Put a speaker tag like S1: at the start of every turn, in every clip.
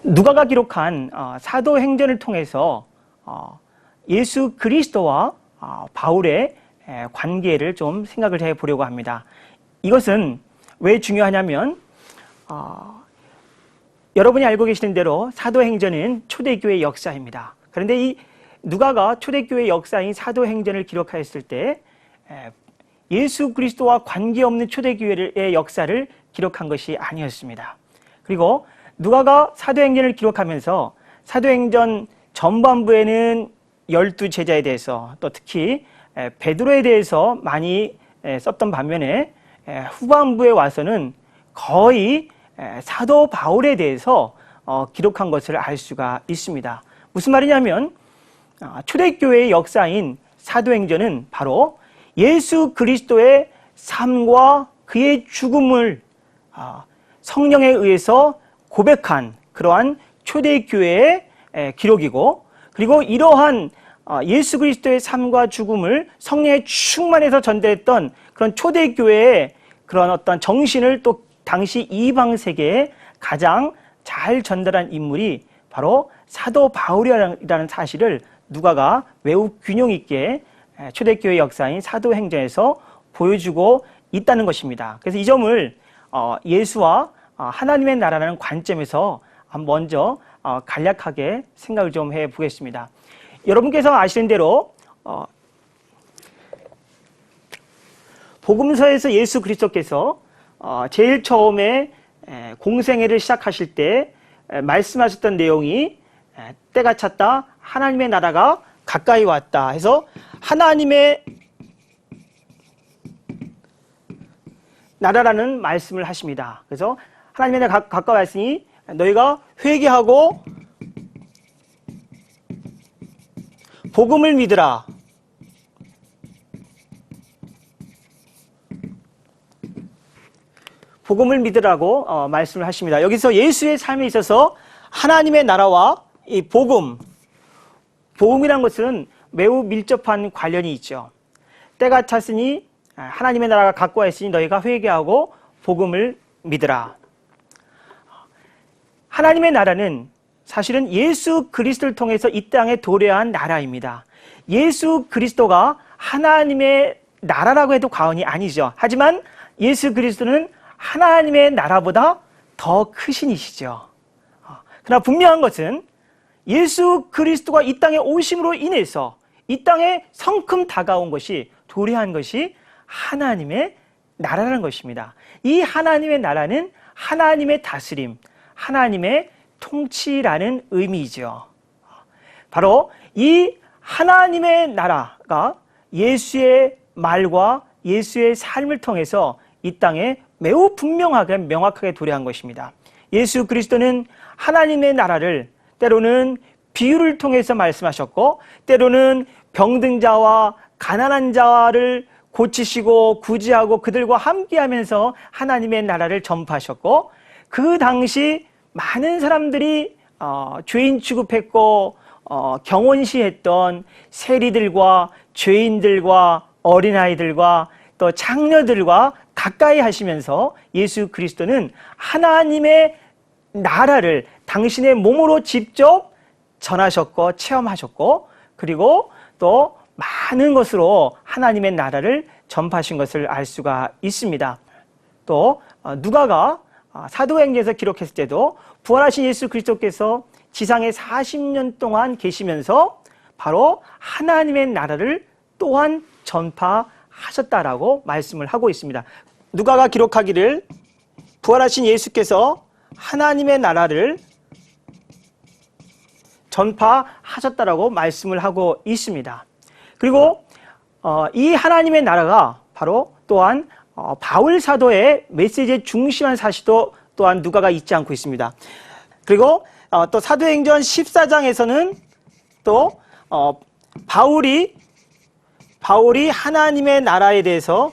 S1: 누가가 기록한 사도행전을 통해서 예수 그리스도와 바울의 관계를 좀 생각을 해보려고 합니다. 이것은 왜 중요하냐면 여러분이 알고 계시는 대로 사도행전은 초대교회의 역사입니다. 그런데 이 누가가 초대교회의 역사인 사도행전을 기록하였을 때 예수 그리스도와 관계없는 초대교회의 역사를 기록한 것이 아니었습니다. 그리고 누가가 사도행전을 기록하면서 사도행전 전반부에는 12제자에 대해서 또 특히 베드로에 대해서 많이 썼던 반면에 후반부에 와서는 거의 사도 바울에 대해서 기록한 것을 알 수가 있습니다. 무슨 말이냐면 초대교회의 역사인 사도행전은 바로 예수 그리스도의 삶과 그의 죽음을 성령에 의해서 고백한 그러한 초대교회의 기록이고, 그리고 이러한 예수 그리스도의 삶과 죽음을 성령의 충만해서 전달했던 그런 초대교회의 그런 어떤 정신을 또 당시 이방 세계에 가장 잘 전달한 인물이 바로 사도 바울이라는 사실을 누가가 매우 균형 있게 초대교회 역사인 사도행전에서 보여주고 있다는 것입니다. 그래서 이 점을 예수와 하나님의 나라라는 관점에서 먼저 간략하게 생각을 좀 해보겠습니다. 여러분께서 아시는 대로 복음서에서 예수 그리스도께서 제일 처음에 공생애를 시작하실 때 말씀하셨던 내용이 때가 찼다, 하나님의 나라가 가까이 왔다 해서 하나님의 나라라는 말씀을 하십니다. 그래서 하나님의 나라가 가까이 왔으니 너희가 회개하고 복음을 믿으라. 복음을 믿으라고 말씀을 하십니다. 여기서 예수의 삶에 있어서 하나님의 나라와 이 복음이란 것은 매우 밀접한 관련이 있죠. 때가 찼으니 하나님의 나라가 가까이 있으니 너희가 회개하고 복음을 믿으라. 하나님의 나라는 사실은 예수 그리스도를 통해서 이 땅에 도래한 나라입니다. 예수 그리스도가 하나님의 나라라고 해도 과언이 아니죠. 하지만 예수 그리스도는 하나님의 나라보다 더 크신 이시죠. 그러나 분명한 것은 예수 그리스도가 이 땅에 오심으로 인해서 이 땅에 성큼 다가온 것이, 도래한 것이 하나님의 나라라는 것입니다. 이 하나님의 나라는 하나님의 다스림, 하나님의 통치라는 의미이죠. 바로 이 하나님의 나라가 예수의 말과 예수의 삶을 통해서 이 땅에 매우 분명하게, 명확하게 도래한 것입니다. 예수 그리스도는 하나님의 나라를 때로는 비유를 통해서 말씀하셨고, 때로는 병든 자와 가난한 자를 고치시고 구제하고 그들과 함께하면서 하나님의 나라를 전파하셨고, 그 당시 많은 사람들이 죄인 취급했고 경원시했던 세리들과 죄인들과 어린아이들과 또 장녀들과 가까이 하시면서 예수 그리스도는 하나님의 나라를 당신의 몸으로 직접 전하셨고 체험하셨고, 그리고 또 많은 것으로 하나님의 나라를 전파하신 것을 알 수가 있습니다. 또 누가가 사도행전에서 기록했을 때도 부활하신 예수 그리스도께서 지상에 40년 동안 계시면서 바로 하나님의 나라를 또한 전파하셨다라고 말씀을 하고 있습니다. 누가가 기록하기를 부활하신 예수께서 하나님의 나라를 전파하셨다라고 말씀을 하고 있습니다. 그리고 이 하나님의 나라가 바로 또한 바울 사도의 메시지의 중심한 사실도 또한 누가가 잊지 않고 있습니다. 그리고 또 사도행전 14장에서는 또 바울이 하나님의 나라에 대해서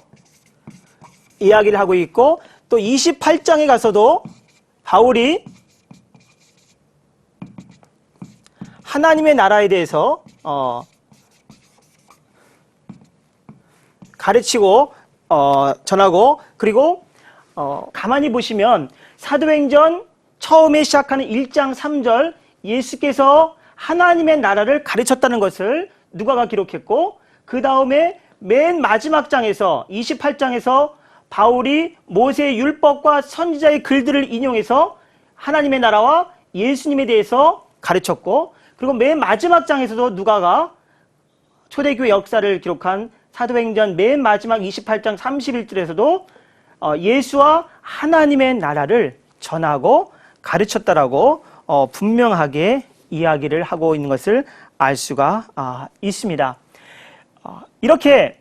S1: 이야기를 하고 있고, 또 28장에 가서도 바울이 하나님의 나라에 대해서 가르치고 전하고, 그리고 가만히 보시면 사도행전 처음에 시작하는 1장 3절 예수께서 하나님의 나라를 가르쳤다는 것을 누가가 기록했고, 그 다음에 맨 마지막 장에서 28장에서 바울이 모세의 율법과 선지자의 글들을 인용해서 하나님의 나라와 예수님에 대해서 가르쳤고, 그리고 맨 마지막 장에서도 누가가 초대교회 역사를 기록한 사도행전 맨 마지막 28장 31절에서도 예수와 하나님의 나라를 전하고 가르쳤다라고 분명하게 이야기를 하고 있는 것을 알 수가 있습니다. 이렇게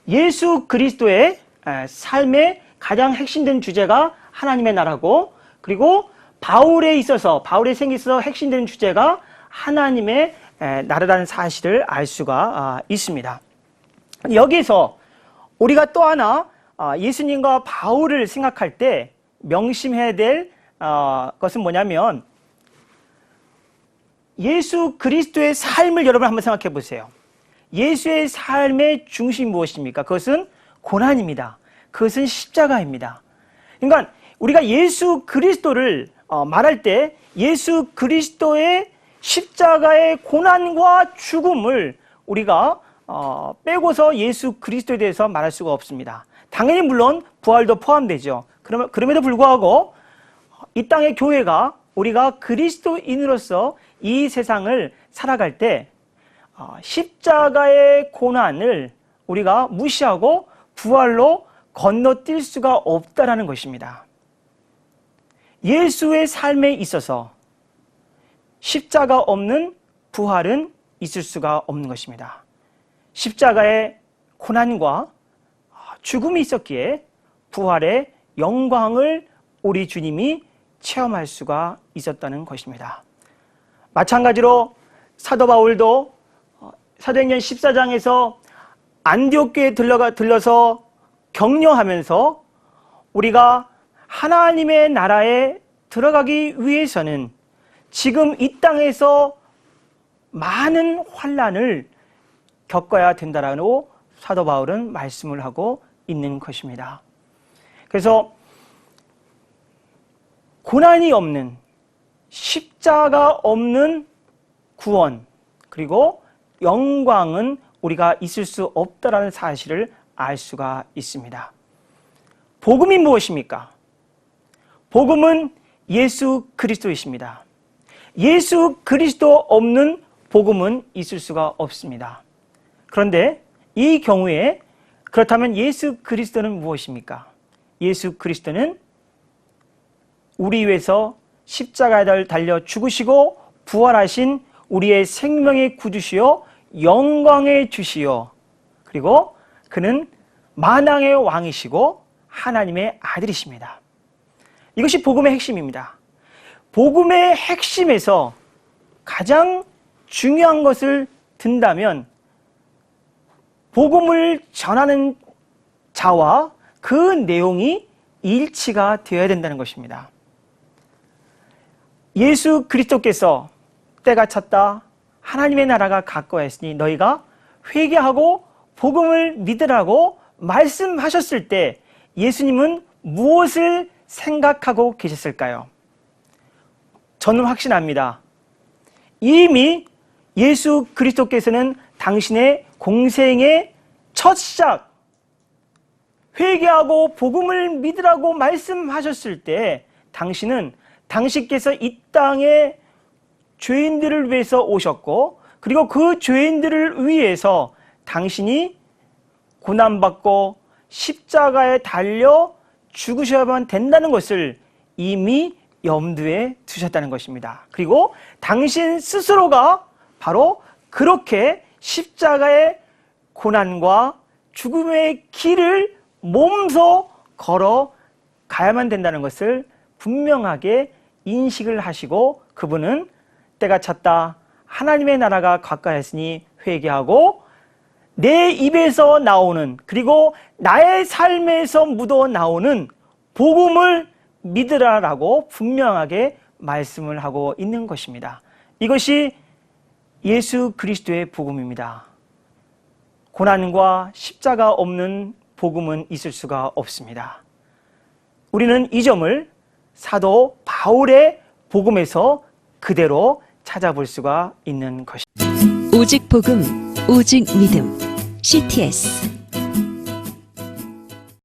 S1: 예수 그리스도의 삶의 가장 핵심된 주제가 하나님의 나라고, 그리고 바울에 있어서, 바울의 생에 있어서 핵심된 주제가 하나님의 나라라는 사실을 알 수가 있습니다. 여기서 우리가 또 하나 예수님과 바울을 생각할 때 명심해야 될 것은 뭐냐면, 예수 그리스도의 삶을 여러분 한번 생각해 보세요. 예수의 삶의 중심이 무엇입니까? 그것은 고난입니다. 그것은 십자가입니다. 그러니까 우리가 예수 그리스도를 말할 때 예수 그리스도의 십자가의 고난과 죽음을 우리가 빼고서 예수 그리스도에 대해서 말할 수가 없습니다. 당연히 물론 부활도 포함되죠. 그럼에도 불구하고 이 땅의 교회가, 우리가 그리스도인으로서 이 세상을 살아갈 때 십자가의 고난을 우리가 무시하고 부활로 건너뛸 수가 없다라는 것입니다. 예수의 삶에 있어서 십자가 없는 부활은 있을 수가 없는 것입니다. 십자가의 고난과 죽음이 있었기에 부활의 영광을 우리 주님이 체험할 수가 있었다는 것입니다. 마찬가지로 사도 바울도 사도행전 14장에서 안디옥 교회에 들러서 격려하면서 우리가 하나님의 나라에 들어가기 위해서는 지금 이 땅에서 많은 환난을 겪어야 된다라고 사도 바울은 말씀을 하고 있는 것입니다. 그래서 고난이 없는, 십자가 없는 구원, 그리고 영광은 우리가 있을 수 없다라는 사실을 알 수가 있습니다. 복음이 무엇입니까? 복음은 예수 그리스도이십니다. 예수 그리스도 없는 복음은 있을 수가 없습니다. 그런데 이 경우에 그렇다면 예수 그리스도는 무엇입니까? 예수 그리스도는 우리 위해서 십자가에 달려 죽으시고 부활하신 우리의 생명의 구주시요 영광의 주시요, 그리고 그는 만왕의 왕이시고 하나님의 아들이십니다. 이것이 복음의 핵심입니다. 복음의 핵심에서 가장 중요한 것을 든다면 복음을 전하는 자와 그 내용이 일치가 되어야 된다는 것입니다. 예수 그리스도께서 때가 찼다, 하나님의 나라가 가까웠으니 너희가 회개하고 복음을 믿으라고 말씀하셨을 때 예수님은 무엇을 생각하고 계셨을까요? 저는 확신합니다. 이미 예수 그리스도께서는 당신의 공생의 첫 시작, 회개하고 복음을 믿으라고 말씀하셨을 때 당신은 당신께서 이 땅에 죄인들을 위해서 오셨고, 그리고 그 죄인들을 위해서 당신이 고난받고 십자가에 달려 죽으셔야만 된다는 것을 이미 염두에 두셨다는 것입니다. 그리고 당신 스스로가 바로 그렇게 십자가의 고난과 죽음의 길을 몸소 걸어 가야만 된다는 것을 분명하게 인식을 하시고, 그분은 때가 찼다, 하나님의 나라가 가까이했으니 회개하고 내 입에서 나오는, 그리고 나의 삶에서 묻어 나오는 복음을 믿으라라고 분명하게 말씀을 하고 있는 것입니다. 이것이 예수 그리스도의 복음입니다. 고난과 십자가 없는 복음은 있을 수가 없습니다. 우리는 이 점을 사도 바울의 복음에서 그대로 찾아볼 수가 있는 것입니다.
S2: 오직 복음, 오직 믿음. CTS